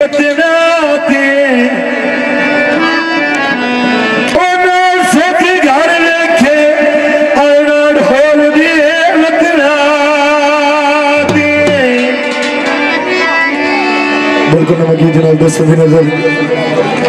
बचना थे सिख घर रखे ढोल दिए बचना थे। बिल्कुल नमकी जनाब 10 नजर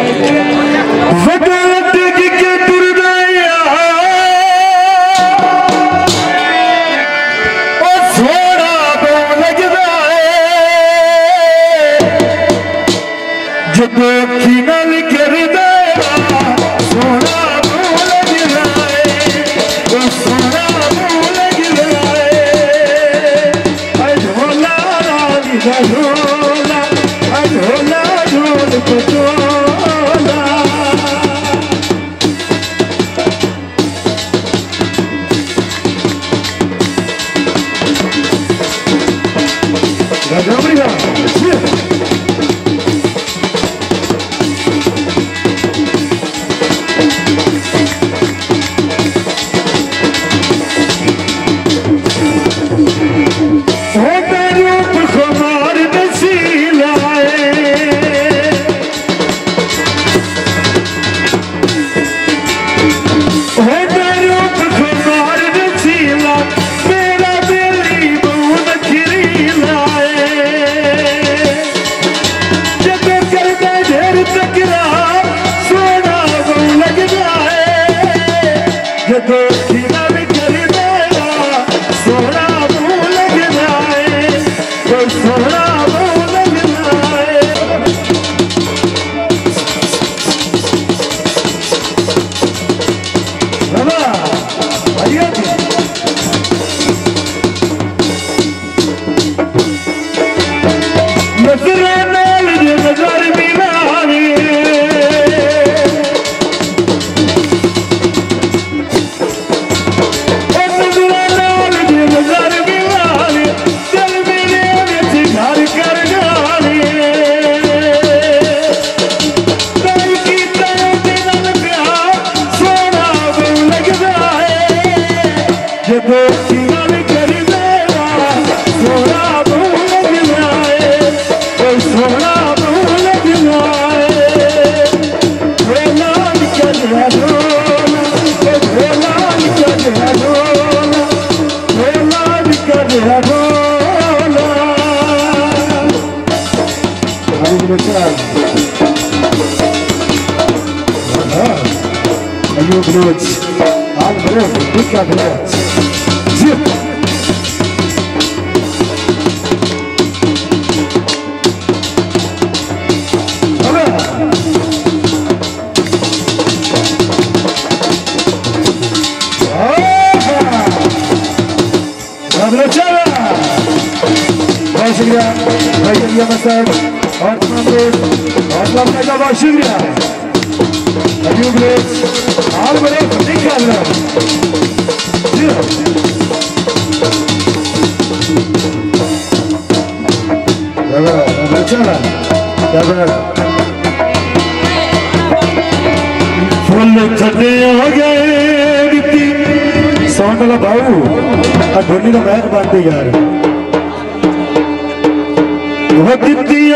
धोनी का मैच बनते यार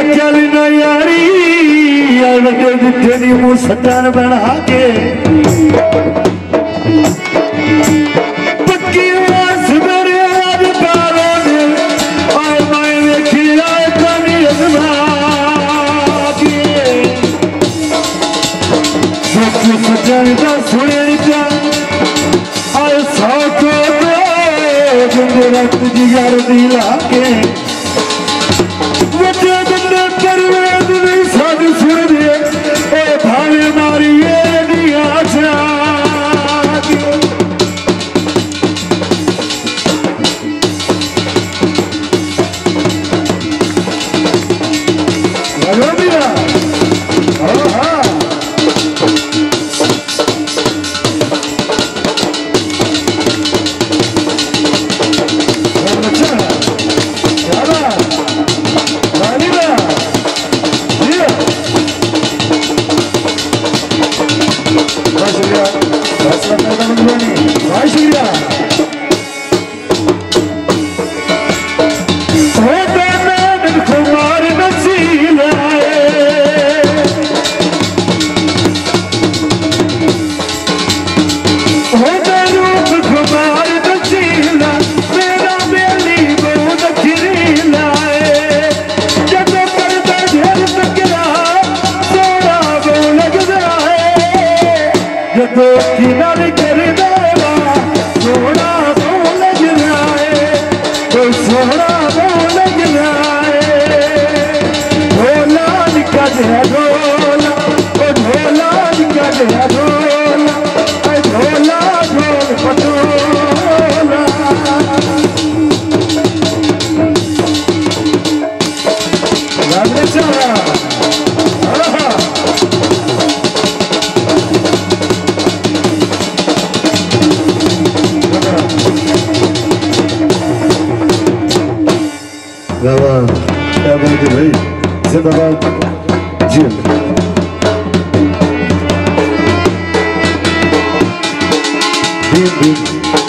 अकल न यारी दिखे नी मुँह सटन बना के पक्की आस मेरे आज पालों ने और मैं देखी आए कमी अजमा के सटन का सुने निका आए सौ को रक्त जिगर दिला के बच्चे बंदे परवेद नहीं साधु सुन दिए भावे मारी ये नहीं आज गया ढोला, ओ ढोला क्या गया ढोला, ढोला ढोल पटोला। रामने चला भाई जिंदाबाद जेल दिन दिन